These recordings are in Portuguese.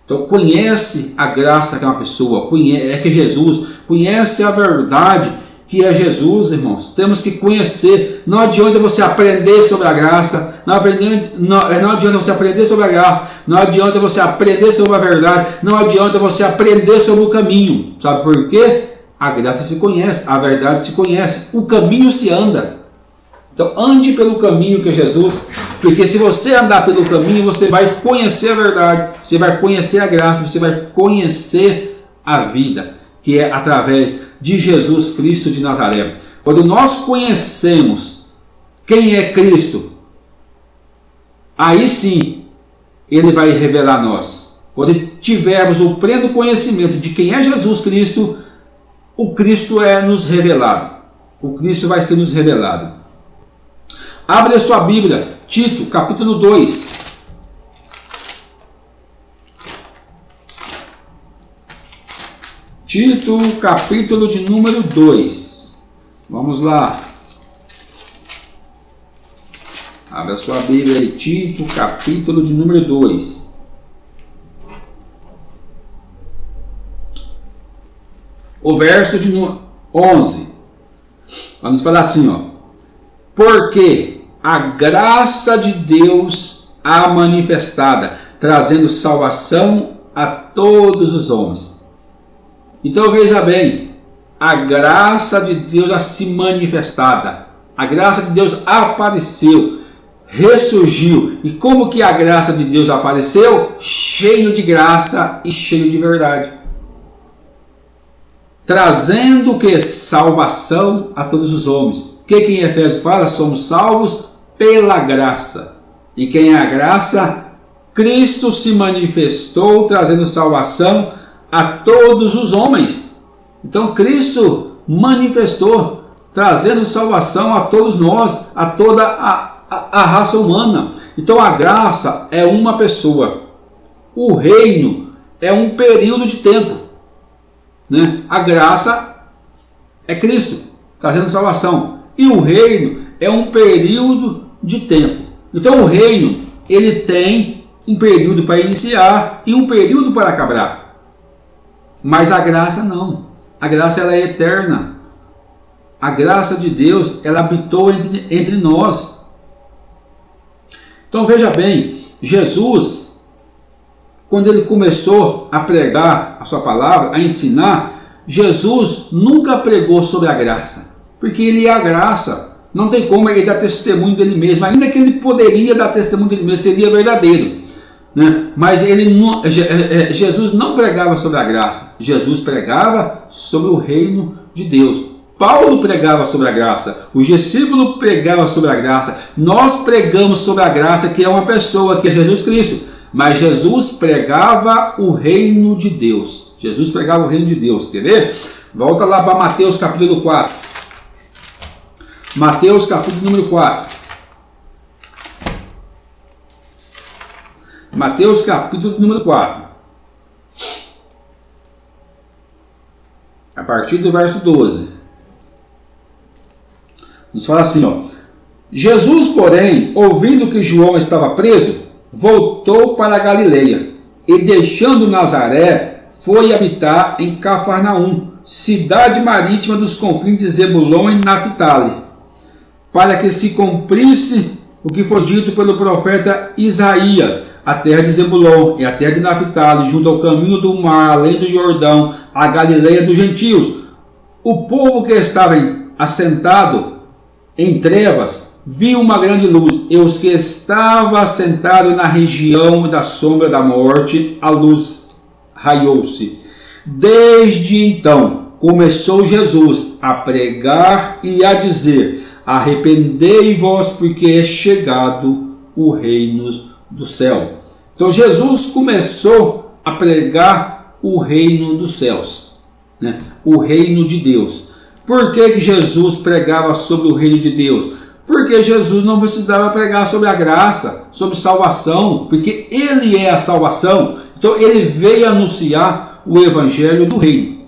Então conhece a graça que é uma pessoa, que é Jesus, conhece a verdade que é Jesus, irmãos. Temos que conhecer. Não adianta você aprender sobre a graça, não adianta você aprender sobre a graça, não adianta você aprender sobre a verdade, não adianta você aprender sobre o caminho. Sabe por quê? A graça se conhece, a verdade se conhece, o caminho se anda. Então ande pelo caminho que é Jesus, porque se você andar pelo caminho, você vai conhecer a verdade, você vai conhecer a graça, você vai conhecer a vida, que é através de Jesus Cristo de Nazaré. Quando nós conhecemos quem é Cristo, aí sim Ele vai revelar a nós. Quando tivermos o pleno conhecimento de quem é Jesus Cristo, o Cristo é nos revelado. O Cristo vai ser nos revelado. Abre a sua Bíblia, Tito, capítulo 2. Tito, capítulo de número 2. Vamos lá. Abre a sua Bíblia aí, Tito, capítulo de número 2. O verso de 11. Vamos falar assim, ó. Porque a graça de Deus há manifestada, trazendo salvação a todos os homens. Então veja bem, a graça de Deus já se manifestada, a graça de Deus apareceu, ressurgiu. E como que a graça de Deus apareceu? Cheio de graça e cheio de verdade, trazendo o que? Salvação a todos os homens. O que em Efésios fala? Somos salvos pela graça. E quem é a graça? Cristo se manifestou, trazendo salvação a todos os homens. Então Cristo manifestou, trazendo salvação a todos nós, a toda a raça humana. Então a graça é uma pessoa, o reino é um período de tempo, né? A graça é Cristo trazendo salvação, e o reino é um período de tempo. Então o reino, ele tem um período para iniciar e um período para acabar. Mas a graça não. A graça ela é eterna. A graça de Deus, ela habitou entre nós. Então veja bem, Jesus, quando ele começou a pregar a sua palavra, a ensinar, Jesus nunca pregou sobre a graça, porque ele é a graça. Não tem como ele dar testemunho dele mesmo, ainda que ele poderia dar testemunho dele mesmo, seria verdadeiro, né? Mas Jesus não pregava sobre a graça, Jesus pregava sobre o reino de Deus. Paulo pregava sobre a graça, o discípulo pregava sobre a graça, nós pregamos sobre a graça, que é uma pessoa, que é Jesus Cristo. Mas Jesus pregava o reino de Deus. Jesus pregava o reino de Deus. Quer ver? Volta lá para Mateus capítulo 4. Mateus capítulo número 4. Mateus capítulo número 4. A partir do verso 12. Nos fala assim, ó. Jesus, porém, ouvindo que João estava preso, voltou para a Galileia, e deixando Nazaré, foi habitar em Cafarnaum, cidade marítima dos confins de Zebulon e Naphtali, para que se cumprisse o que foi dito pelo profeta Isaías: a terra de Zebulon e a terra de Naphtali, junto ao caminho do mar, além do Jordão, a Galileia dos gentios. O povo que estava assentado em trevas viu uma grande luz, e os que estavam assentados na região da sombra da morte, a luz raiou-se. Desde então começou Jesus a pregar e a dizer: arrependei-vos, porque é chegado o reino do céu. Então Jesus começou a pregar o reino dos céus, né? O reino de Deus. Por que Jesus pregava sobre o reino de Deus? Porque Jesus não precisava pregar sobre a graça, sobre salvação, porque Ele é a salvação. Então Ele veio anunciar o evangelho do reino.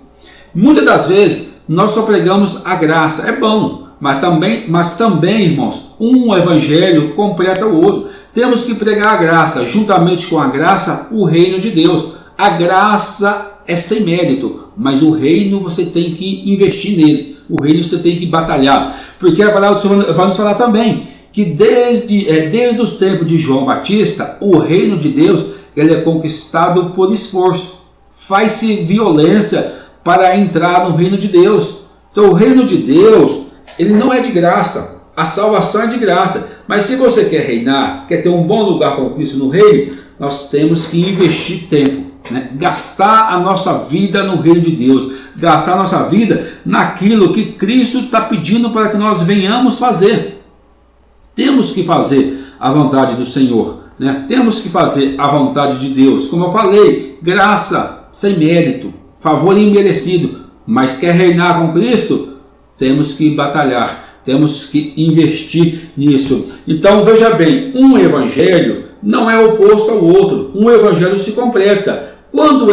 Muitas das vezes nós só pregamos a graça, é bom, mas também, irmãos, um evangelho completa o outro. Temos que pregar a graça, juntamente com a graça, o reino de Deus. a graça é sem mérito, mas o reino você tem que investir nele, o reino você tem que batalhar, porque a palavra do Senhor vai nos falar também que desde os tempos de João Batista, o reino de Deus ele é conquistado por esforço, faz-se violência para entrar no reino de Deus. Então o reino de Deus ele não é de graça, a salvação é de graça, mas se você quer reinar, quer ter um bom lugar com Cristo no reino, nós temos que investir tempo, né? Gastar a nossa vida no reino de Deus, gastar a nossa vida naquilo que Cristo está pedindo para que nós venhamos fazer. Temos que fazer a vontade do Senhor, né? Temos que fazer a vontade de Deus, como eu falei, graça sem mérito, favor imerecido, mas quer reinar com Cristo, temos que batalhar, temos que investir nisso. Então veja bem, um evangelho não é oposto ao outro, um evangelho se completa. Quando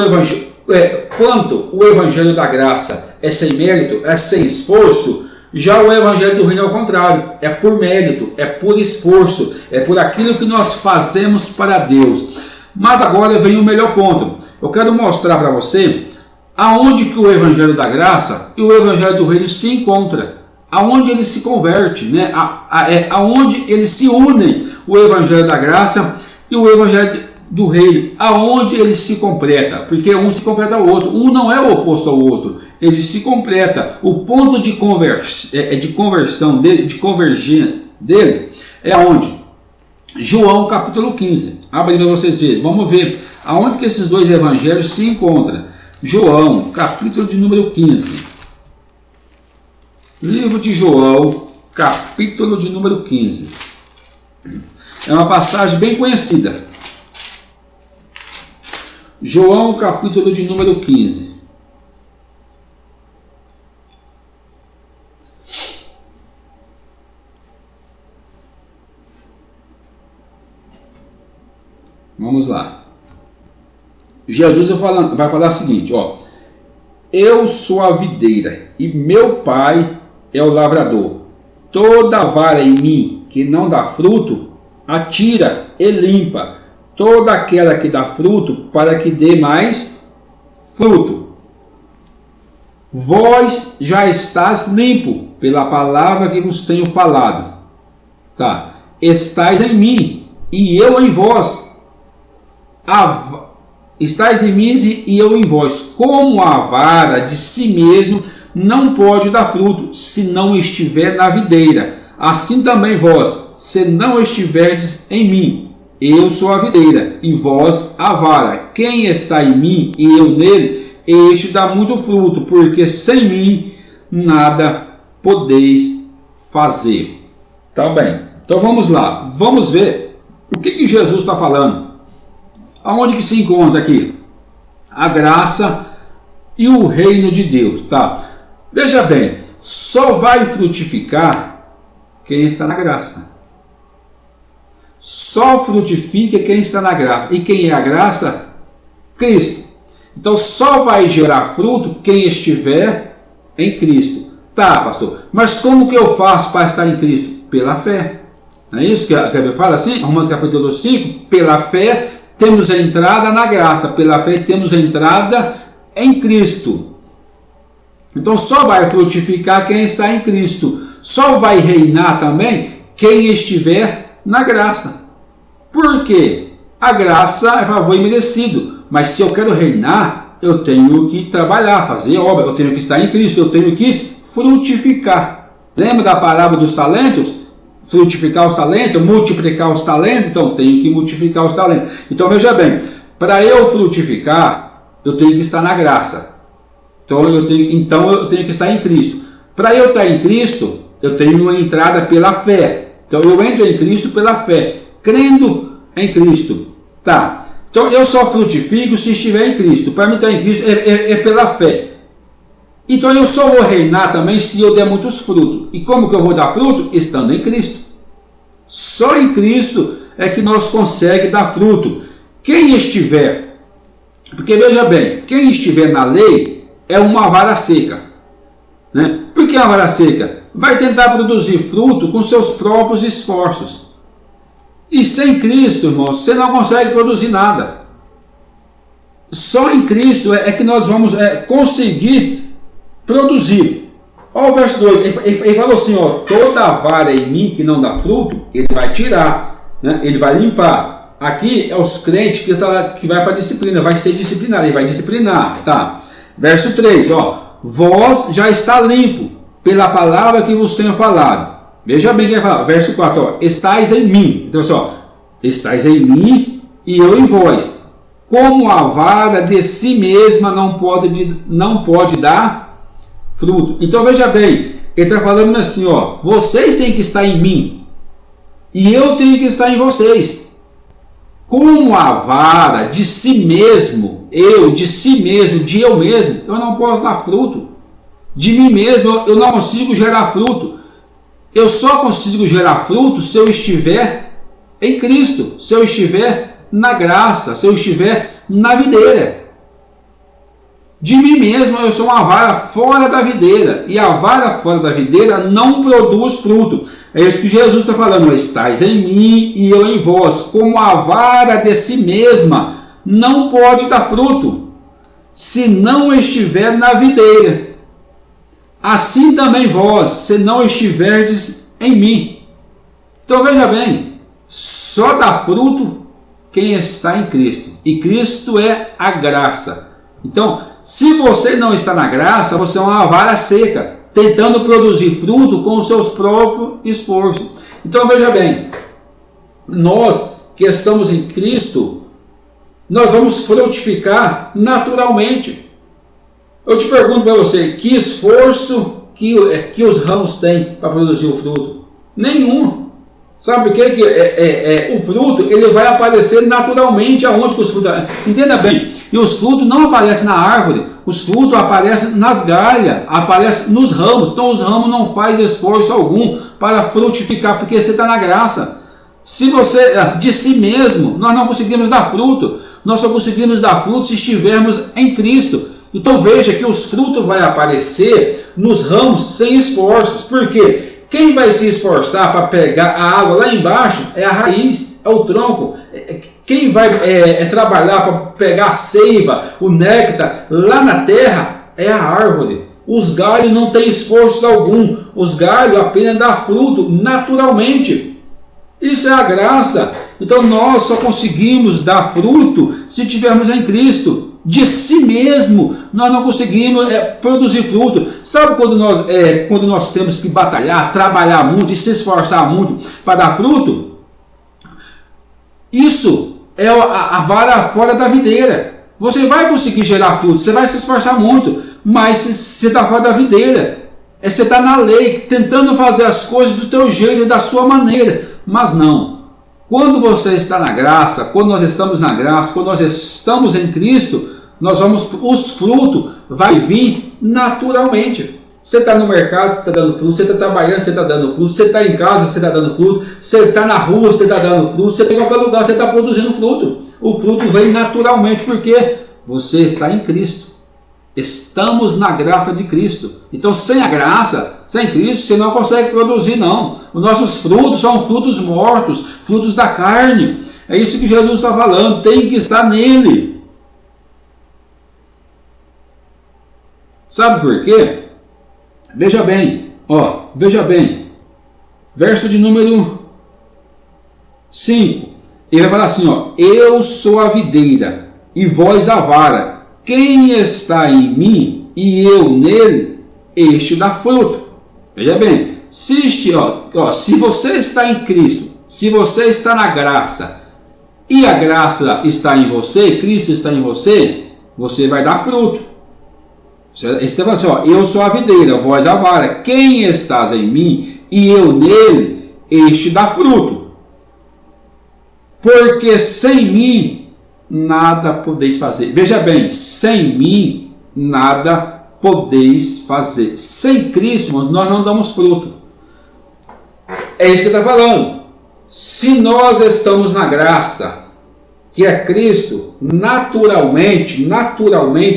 o evangelho da graça é sem mérito, é sem esforço, já o evangelho do reino é ao contrário, é por mérito, é por esforço, é por aquilo que nós fazemos para Deus. Mas agora vem o melhor ponto. Eu quero mostrar para você aonde que o evangelho da graça e o evangelho do reino se encontram, aonde ele se converte, né? Aonde eles se unem, o evangelho da graça e o evangelho do reino, aonde ele se completa, porque um se completa ao outro, um não é o oposto ao outro, ele se completa. O ponto de conversão dele, de convergência dele, é onde? João capítulo 15, abre para vocês verem, vamos ver aonde que esses dois evangelhos se encontram. João capítulo de número 15, livro de João capítulo de número 15, é uma passagem bem conhecida. João capítulo de número 15. Vamos lá. Jesus vai falar o seguinte, ó: eu sou a videira e meu pai é o lavrador. Toda vara em mim que não dá fruto, atira e limpa. Toda aquela que dá fruto, para que dê mais fruto. Vós já estás limpo pela palavra que vos tenho falado. Tá? Estais em mim e eu em vós. Estais em mim e eu em vós. Como a vara de si mesmo não pode dar fruto, se não estiver na videira. Assim também vós, se não estiverdes em mim. Eu sou a videira, e vós a vara. Quem está em mim e eu nele, este dá muito fruto, porque sem mim nada podeis fazer. Tá bem, então vamos lá, vamos ver o que Jesus está falando. Aonde que se encontra aqui? A graça e o reino de Deus, tá? Veja bem, só vai frutificar quem está na graça. Só frutifica quem está na graça. E quem é a graça? Cristo. Então só vai gerar fruto quem estiver em Cristo. Tá, pastor, mas como que eu faço para estar em Cristo? Pela fé. Não é isso que a Bíblia fala assim? Romanos capítulo 5. Pela fé temos a entrada na graça. Pela fé temos a entrada em Cristo. Então só vai frutificar quem está em Cristo. Só vai reinar também quem estiver na graça. Por quê? A graça é favor imerecido, mas se eu quero reinar, eu tenho que trabalhar, fazer obra, eu tenho que estar em Cristo, eu tenho que frutificar. Lembra da parábola dos talentos? Frutificar os talentos, multiplicar os talentos, então eu tenho que multiplicar os talentos. Então veja bem, para eu frutificar, eu tenho que estar na graça. Então eu tenho que estar em Cristo. Para eu estar em Cristo, eu tenho uma entrada pela fé. Então eu entro em Cristo pela fé, crendo em Cristo. Tá? Então eu só frutifico se estiver em Cristo. Para mim estar em Cristo é pela fé. Então eu só vou reinar também se eu der muitos frutos. E como que eu vou dar fruto? Estando em Cristo. Só em Cristo é que nós conseguimos dar fruto. Quem estiver, porque veja bem, quem estiver na lei é uma vara seca. Né? Por que a vara seca? Vai tentar produzir fruto com seus próprios esforços. E sem Cristo, irmãos, você não consegue produzir nada. só em Cristo é que nós vamos conseguir produzir. Olha o verso 2, ele falou assim, ó, toda vara em mim que não dá fruto, ele vai tirar, né? Ele vai limpar. Aqui é os crentes que vai para a disciplina, vai ser disciplinado, ele vai disciplinar, tá? Verso 3, ó, vós já está limpo pela palavra que vos tenho falado. Veja bem o que ele fala, verso 4, ó, estais em mim. Então, só, estais em mim e eu em vós. Como a vara de si mesma não pode dar fruto. Então veja bem, ele está falando assim, ó, vocês têm que estar em mim e eu tenho que estar em vocês. Como a vara de si mesmo, de eu mesmo, eu não posso dar fruto. De mim mesmo eu não consigo gerar fruto. Eu só consigo gerar fruto se eu estiver em Cristo, se eu estiver na graça, se eu estiver na videira. De mim mesmo eu sou uma vara fora da videira, e a vara fora da videira não produz fruto. É isso que Jesus está falando, estais em mim e eu em vós, como a vara de si mesma não pode dar fruto, se não estiver na videira. Assim também vós, se não estiverdes em mim. Então veja bem, só dá fruto quem está em Cristo, e Cristo é a graça. Então, se você não está na graça, você é uma vara seca, tentando produzir fruto com os seus próprios esforços. Então veja bem, nós que estamos em Cristo, nós vamos frutificar naturalmente. Eu te pergunto para você, que esforço que os ramos têm para produzir o fruto? Nenhum. Sabe por quê? O fruto ele vai aparecer naturalmente aonde que os frutos... Entenda bem, e os frutos não aparecem na árvore, os frutos aparecem nas galhas, aparecem nos ramos. Então os ramos não fazem esforço algum para frutificar, porque você está na graça. Se você, de si mesmo, nós não conseguimos dar fruto, nós só conseguimos dar fruto se estivermos em Cristo. Então veja que os frutos vão aparecer nos ramos sem esforços. Por quê? Quem vai se esforçar para pegar a água lá embaixo é a raiz, é o tronco. Quem vai trabalhar para pegar a seiva, o néctar lá na terra é a árvore. Os galhos não têm esforço algum, os galhos apenas dão fruto naturalmente. Isso é a graça. Então nós só conseguimos dar fruto se estivermos em Cristo. De si mesmo nós não conseguimos produzir fruto. Sabe quando nós temos que batalhar, trabalhar muito e se esforçar muito para dar fruto? Isso é a vara fora da videira. Você vai conseguir gerar fruto, você vai se esforçar muito, mas você está fora da videira. Você está na lei, tentando fazer as coisas do teu jeito, da sua maneira. Mas não. Quando você está na graça, quando nós estamos na graça, quando nós estamos em Cristo, os frutos vai vir naturalmente. Você está no mercado, você está dando fruto, você está trabalhando, você está dando fruto, você está em casa, você está dando fruto, você está na rua, você está dando fruto, você está em qualquer lugar, você está produzindo fruto. O fruto vem naturalmente porque você está em Cristo. Estamos na graça de Cristo. Então sem a graça, sem Cristo, você não consegue produzir não. Os nossos frutos são frutos mortos, frutos da carne. É isso que Jesus está falando, tem que estar nele. Sabe por quê? Veja bem, veja bem. Verso de número 5. Ele vai falar assim, eu sou a videira e vós a vara. Quem está em mim e eu nele, este dá fruto. Veja bem, se você está em Cristo, se você está na graça e a graça está em você, Cristo está em você, você vai dar fruto. Você vai assim, eu sou a videira, vós a vara. Quem estás em mim e eu nele, este dá fruto. Porque sem mim nada podeis fazer. Veja bem, sem mim nada podeis fazer. Sem Cristo, nós não damos fruto. É isso que ele está falando. Se nós estamos na graça, que é Cristo, naturalmente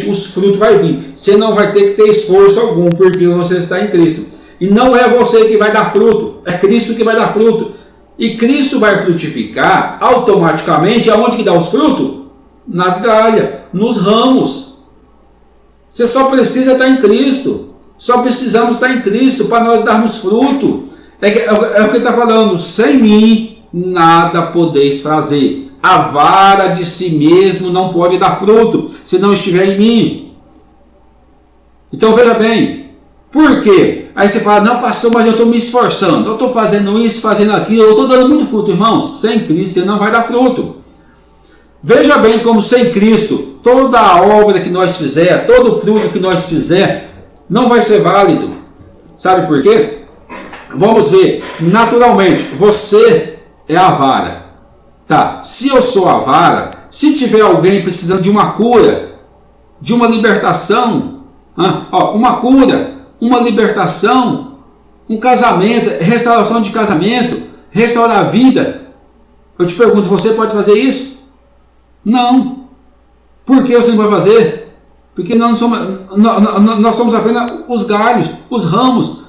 os frutos vão vir. Você não vai ter que ter esforço algum, porque você está em Cristo. E não é você que vai dar fruto, é Cristo que vai dar fruto. E Cristo vai frutificar automaticamente. Aonde que dá os frutos? nas galhas, nos ramos. Você só precisa estar em Cristo. Só precisamos estar em Cristo para nós darmos fruto. É o que está falando. Sem mim nada podeis fazer. A vara de si mesmo não pode dar fruto se não estiver em mim. Então veja bem. Por quê? Aí você fala, não pastor, mas eu estou me esforçando. Eu estou fazendo isso, fazendo aquilo. Eu estou dando muito fruto, irmãos. Sem Cristo você não vai dar fruto. Veja bem como sem Cristo, toda a obra que nós fizer, todo o fruto que nós fizer, não vai ser válido. Sabe por quê? Vamos ver, naturalmente, você é a vara. Tá, se eu sou a vara, se tiver alguém precisando de uma cura, de uma libertação, uma cura, uma libertação, um casamento, restauração de casamento, restaurar a vida, eu te pergunto, você pode fazer isso? Não. Por que você não vai fazer? Porque nós somos apenas os galhos, os ramos.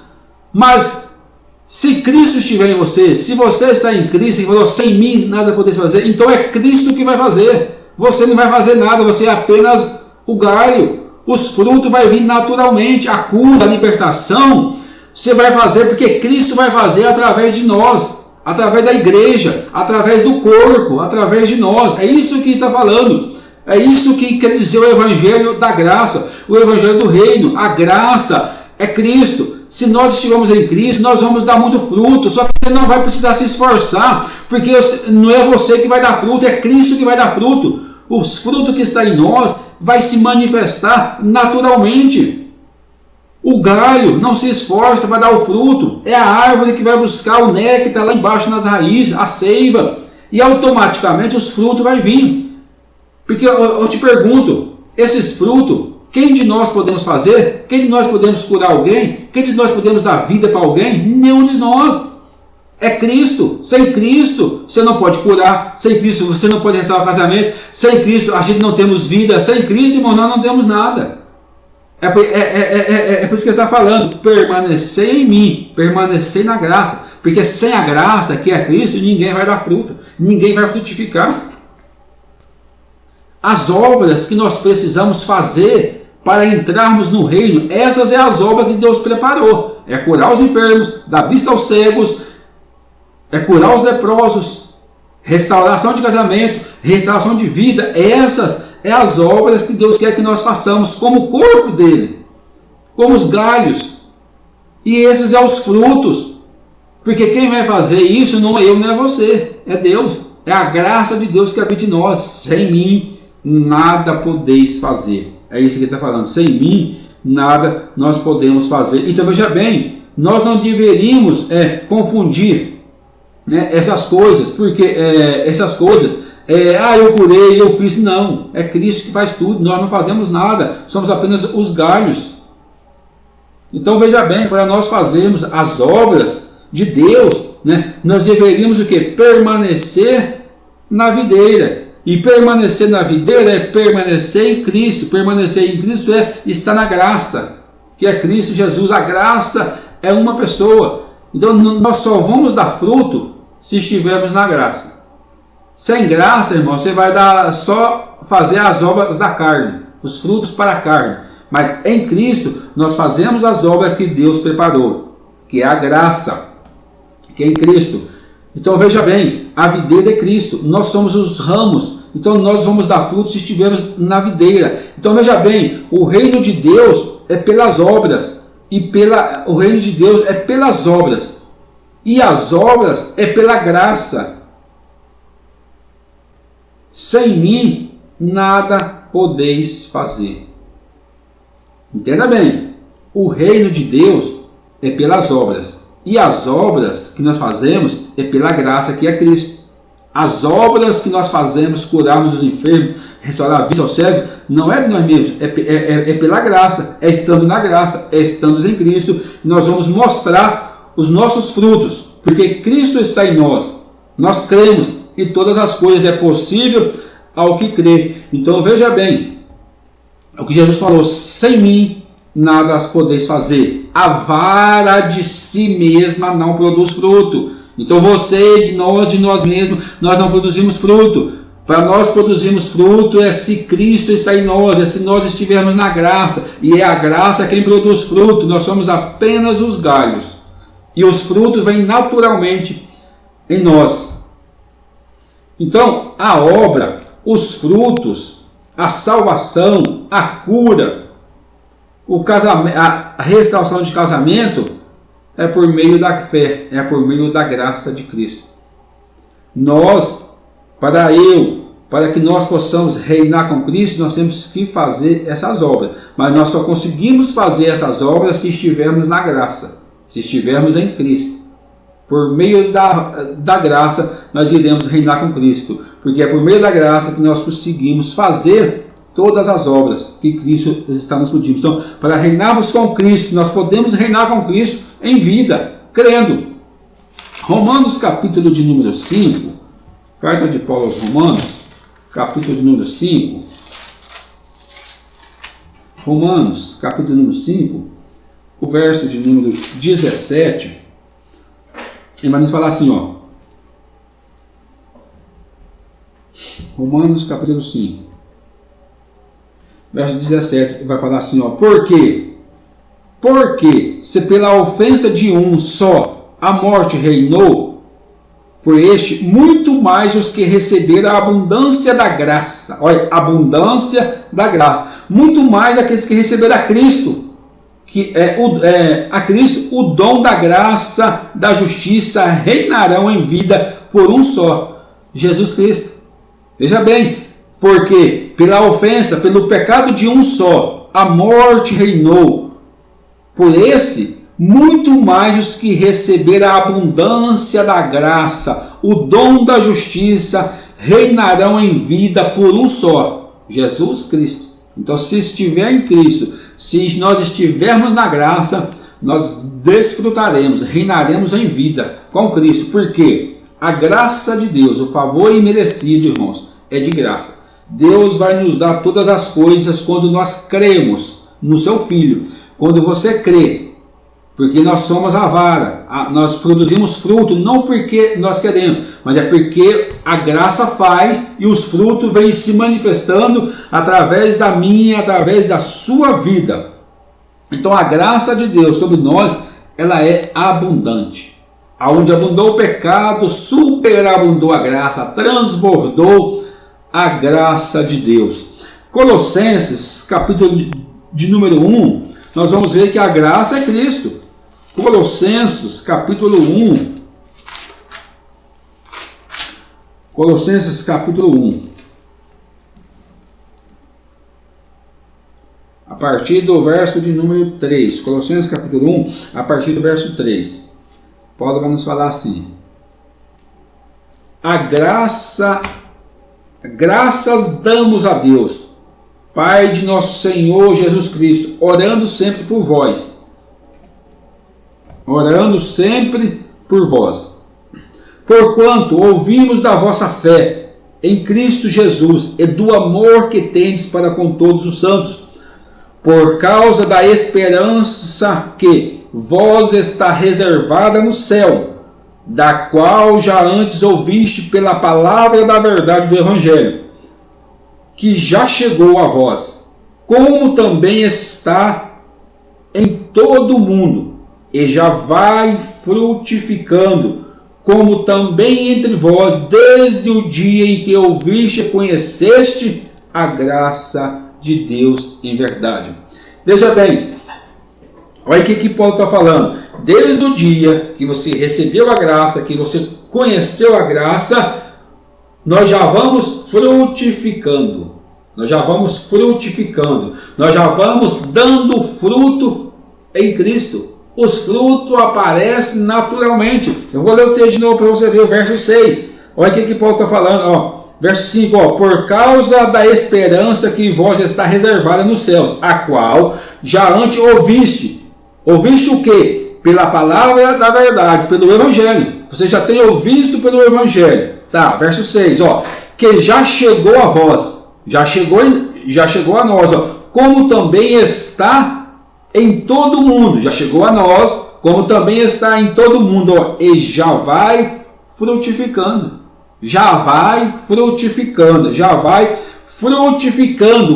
Mas se Cristo estiver em você, se você está em Cristo e falou, sem mim nada podeis fazer, então é Cristo que vai fazer. Você não vai fazer nada, você é apenas o galho. Os frutos vão vir naturalmente, a cura, a libertação, você vai fazer porque Cristo vai fazer através de nós. Através da igreja, através do corpo, através de nós. É isso que está falando. É isso que quer dizer o evangelho da graça, o evangelho do reino. A graça é Cristo. Se nós estivermos em Cristo, nós vamos dar muito fruto. Só que você não vai precisar se esforçar, porque não é você que vai dar fruto, é Cristo que vai dar fruto. Os frutos que está em nós vai se manifestar naturalmente. O galho não se esforça para dar o fruto, é a árvore que vai buscar o néctar lá embaixo nas raízes, a seiva, e automaticamente os frutos vão vir. Porque eu te pergunto, esses frutos, quem de nós podemos fazer? Quem de nós podemos curar alguém? Quem de nós podemos dar vida para alguém? Nenhum de nós. É Cristo. Sem Cristo você não pode curar, sem Cristo você não pode restaurar o casamento, sem Cristo a gente não temos vida, sem Cristo, irmão, nós não temos nada. É por isso que ele está falando, permanecer em mim, permanecer na graça, porque sem a graça, que é Cristo, ninguém vai dar fruto, ninguém vai frutificar. As obras que nós precisamos fazer para entrarmos no reino, essas são as obras que Deus preparou, é curar os enfermos, dar vista aos cegos, é curar os leprosos, restauração de casamento, restauração de vida, essas é as obras que Deus quer que nós façamos como corpo dele, como os galhos. E esses são os frutos. Porque quem vai fazer isso não é eu, não é você, é Deus. É a graça de Deus que habita em nós. Sem mim nada podeis fazer. É isso que ele está falando. Sem mim nada nós podemos fazer. Então veja bem, nós não deveríamos confundir essas coisas, porque essas coisas... eu curei, eu fiz. Não, é Cristo que faz tudo, nós não fazemos nada, somos apenas os galhos. Então veja bem, para nós fazermos as obras de Deus, nós deveríamos o quê? Permanecer na videira. E permanecer na videira é permanecer em Cristo. Permanecer em Cristo é estar na graça, que é Cristo Jesus. A graça é uma pessoa. Então nós só vamos dar fruto se estivermos na graça. Sem graça, irmão, você vai só fazer as obras da carne, os frutos para a carne. Mas em Cristo, nós fazemos as obras que Deus preparou, que é a graça, que é em Cristo. Então veja bem, a videira é Cristo, nós somos os ramos, então nós vamos dar frutos se estivermos na videira. Então veja bem, o reino de Deus é pelas obras, o reino de Deus é pelas obras, e as obras é pela graça. Sem mim nada podeis fazer. Entenda bem, o reino de Deus é pelas obras, e as obras que nós fazemos é pela graça, que é Cristo. As obras que nós fazemos, curarmos os enfermos, restaurar a vida aos cegos, não é de nós mesmos, é pela graça, é estando na graça, é estando em Cristo, e nós vamos mostrar os nossos frutos, porque Cristo está em nós, nós cremos, e todas as coisas é possível ao que crê. Então veja bem, o que Jesus falou, sem mim nada as podeis fazer. A vara de si mesma não produz fruto. Então você, de nós mesmos, nós não produzimos fruto. Para nós produzirmos fruto é se Cristo está em nós, é se nós estivermos na graça. E é a graça quem produz fruto, nós somos apenas os galhos. E os frutos vêm naturalmente em nós. Então, a obra, os frutos, a salvação, a cura, o casamento, a restauração de casamento é por meio da fé, é por meio da graça de Cristo. Para que nós possamos reinar com Cristo, nós temos que fazer essas obras. Mas nós só conseguimos fazer essas obras se estivermos na graça, se estivermos em Cristo. Por meio da graça, nós iremos reinar com Cristo. Porque é por meio da graça que nós conseguimos fazer todas as obras que Cristo está nos pedindo. Então, para reinarmos com Cristo, nós podemos reinar com Cristo em vida, crendo. Romanos, capítulo de número 5, carta de Paulo aos Romanos, capítulo de número 5. Romanos, capítulo número 5, o verso de número 17. Ele vai nos falar assim, ó. Romanos, capítulo 5, verso 17, vai falar assim, ó. Por quê? Porque se pela ofensa de um só a morte reinou, por este, muito mais os que receberam a abundância da graça. Olha, abundância da graça. Muito mais aqueles que receberam a Cristo, que a Cristo, o dom da graça, da justiça, reinarão em vida por um só, Jesus Cristo. Veja bem, porque pela ofensa, pelo pecado de um só, a morte reinou. Por esse, muito mais os que receberam a abundância da graça, o dom da justiça, reinarão em vida por um só, Jesus Cristo. Então, se estiver em Cristo, se nós estivermos na graça, nós desfrutaremos, reinaremos em vida com Cristo. Porque a graça de Deus, o favor imerecido, irmãos, é de graça. Deus vai nos dar todas as coisas quando nós cremos no seu Filho. Quando você crê, porque nós somos a vara, nós produzimos fruto, não porque nós queremos, mas é porque a graça faz e os frutos vêm se manifestando através da minha, através da sua vida. Então a graça de Deus sobre nós, ela é abundante. Aonde abundou o pecado, superabundou a graça, transbordou a graça de Deus. Colossenses, capítulo de número 1, nós vamos ver que a graça é Cristo. Colossenses, capítulo 1. Colossenses, capítulo 1. A partir do verso de número 3. Colossenses, capítulo 1, a partir do verso 3. Paulo vai nos falar assim. Graças damos a Deus, Pai de nosso Senhor Jesus Cristo, orando sempre por vós. Orando sempre por vós. Porquanto ouvimos da vossa fé em Cristo Jesus e do amor que tendes para com todos os santos, por causa da esperança que vós está reservada no céu, da qual já antes ouviste pela palavra da verdade do Evangelho, que já chegou a vós, como também está em todo o mundo, e já vai frutificando, como também entre vós, desde o dia em que ouviste e conheceste a graça de Deus em verdade. Veja bem, olha o que Paulo está falando. Desde o dia que você recebeu a graça, que você conheceu a graça, nós já vamos frutificando. Nós já vamos frutificando. Nós já vamos dando fruto em Cristo. Os frutos aparecem naturalmente. Eu vou ler o texto de novo para você ver o verso 6. Olha o que Paulo está falando. Ó. Verso 5. Ó. Por causa da esperança que vós está reservada nos céus, a qual já antes ouviste. Ouviste o quê? Pela palavra da verdade, pelo Evangelho. Você já tem ouvido pelo Evangelho. Tá, verso 6. Ó. Que já chegou a vós. Já chegou a nós. Ó. Como também está em todo mundo, já chegou a nós, como também está em todo mundo, ó, e já vai frutificando. já vai frutificando,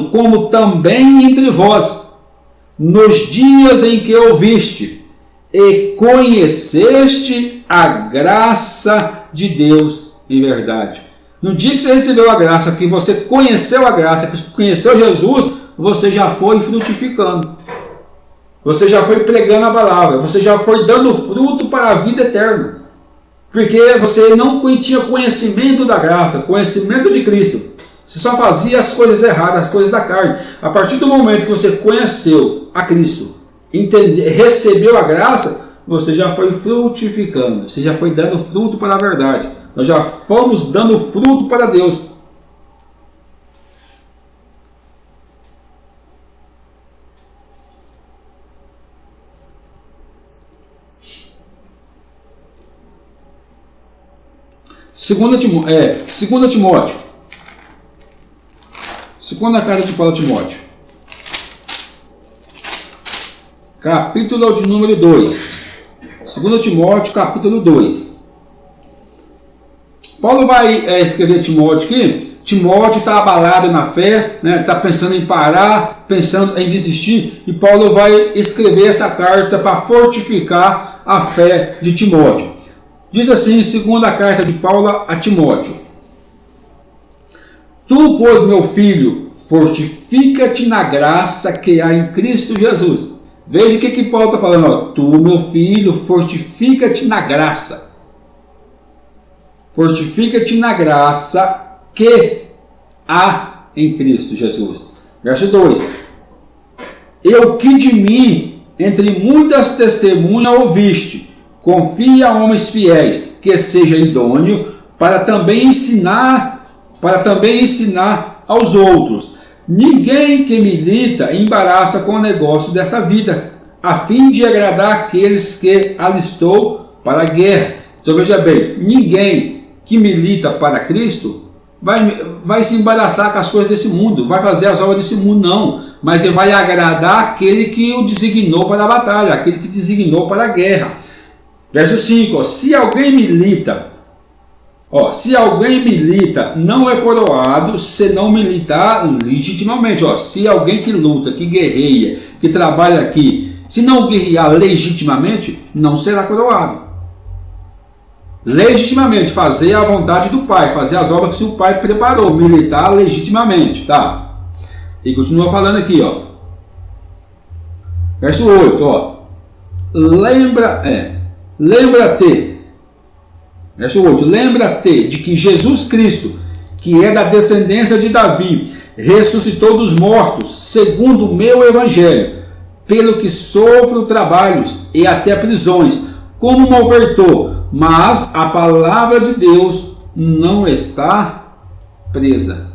como também entre vós, nos dias em que ouviste e conheceste a graça de Deus em verdade. No dia que você recebeu a graça, que você conheceu a graça, que você conheceu Jesus, você já foi frutificando. Você já foi pregando a palavra, você já foi dando fruto para a vida eterna. Porque você não tinha conhecimento da graça, conhecimento de Cristo. Você só fazia as coisas erradas, as coisas da carne. A partir do momento que você conheceu a Cristo, recebeu a graça, você já foi frutificando. Você já foi dando fruto para a verdade. Nós já fomos dando fruto para Deus. Segunda Timóteo. Segunda carta de Paulo a Timóteo. Capítulo de número 2. 2 Timóteo, capítulo 2. Paulo vai escrever Timóteo aqui. Timóteo está abalado na fé, está pensando em parar, pensando em desistir. E Paulo vai escrever essa carta para fortificar a fé de Timóteo. Diz assim, segunda carta de Paulo a Timóteo: Tu, pois, meu filho, fortifica-te na graça que há em Cristo Jesus. Veja o que Paulo está falando. Ó. Tu, meu filho, fortifica-te na graça. Fortifica-te na graça que há em Cristo Jesus. Verso 2. Eu que de mim, entre muitas testemunhas ouviste, confia a homens fiéis, que seja idôneo, para também ensinar aos outros. Ninguém que milita embaraça com o negócio dessa vida, a fim de agradar aqueles que alistou para a guerra. Então veja bem, ninguém que milita para Cristo vai se embaraçar com as coisas desse mundo, vai fazer as obras desse mundo, não. Mas ele vai agradar aquele que o designou para a batalha, aquele que designou para a guerra. Verso 5, se alguém milita, não é coroado se não militar legitimamente. Se alguém que luta, que guerreia, que trabalha aqui, se não guerrear legitimamente, não será coroado. Legitimamente, fazer a vontade do Pai, fazer as obras que o Pai preparou, militar legitimamente, tá? E continua falando aqui, verso 8, lembra-te, verso 8, lembra-te de que Jesus Cristo, que é da descendência de Davi, ressuscitou dos mortos, segundo o meu evangelho, pelo que sofro trabalhos e até prisões, como malvertor, mas a palavra de Deus não está presa.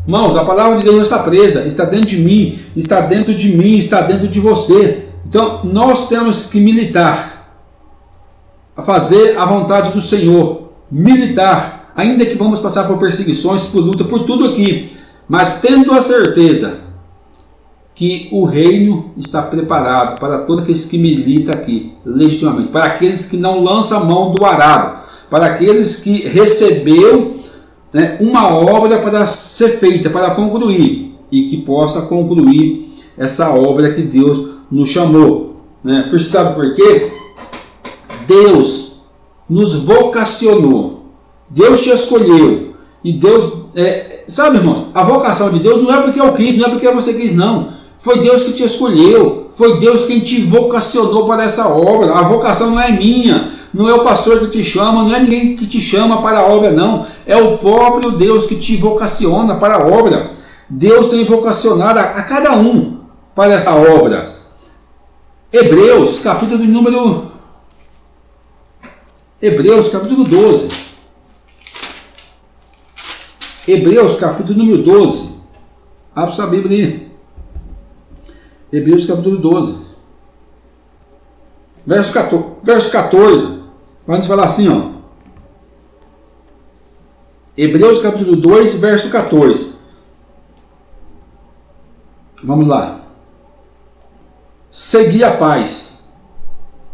Irmãos, a palavra de Deus não está presa, está dentro de mim, está dentro de você. Então, nós temos que militar, a fazer a vontade do Senhor, militar, ainda que vamos passar por perseguições, por luta, por tudo aqui, mas tendo a certeza que o reino está preparado para todos aqueles que militam aqui, legitimamente, para aqueles que não lançam a mão do arado, para aqueles que recebeu uma obra para ser feita, para concluir, e que possa concluir essa obra que Deus nos chamou. Porque sabe por quê? Deus nos vocacionou, Deus te escolheu, e Deus, sabe, irmãos, a vocação de Deus não é porque eu quis, não é porque você quis, não. Foi Deus que te escolheu, foi Deus quem te vocacionou para essa obra. A vocação não é minha, não é o pastor que te chama, não é ninguém que te chama para a obra, não. É o próprio Deus que te vocaciona para a obra. Deus tem vocacionado a cada um para essa obra. Hebreus, capítulo 12. Hebreus, capítulo número 12. Abre sua Bíblia aí. Hebreus, capítulo 12. Verso 14. Vai nos falar assim, Hebreus, capítulo 2, verso 14. Vamos lá. Segui a paz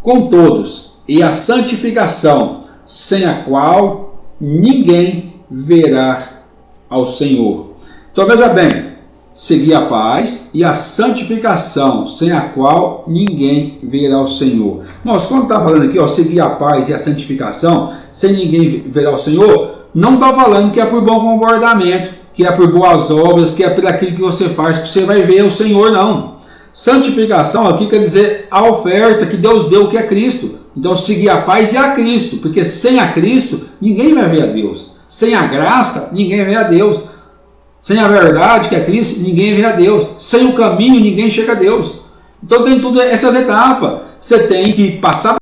com todos e a santificação, sem a qual ninguém verá ao Senhor. Então veja bem, seguir a paz e a santificação, sem a qual ninguém verá ao Senhor. Nós, quando está falando aqui, seguir a paz e a santificação, sem ninguém verá ao Senhor, não está falando que é por bom comportamento, que é por boas obras, que é por aquilo que você faz, que você vai ver o Senhor, não. Santificação aqui quer dizer a oferta que Deus deu, que é Cristo. Então seguir a paz e a Cristo, porque sem a Cristo ninguém vai ver a Deus. Sem a graça ninguém vê a Deus. Sem a verdade, que é Cristo, ninguém vê a Deus. Sem o caminho ninguém chega a Deus. Então tem todas essas etapas. Você tem que passar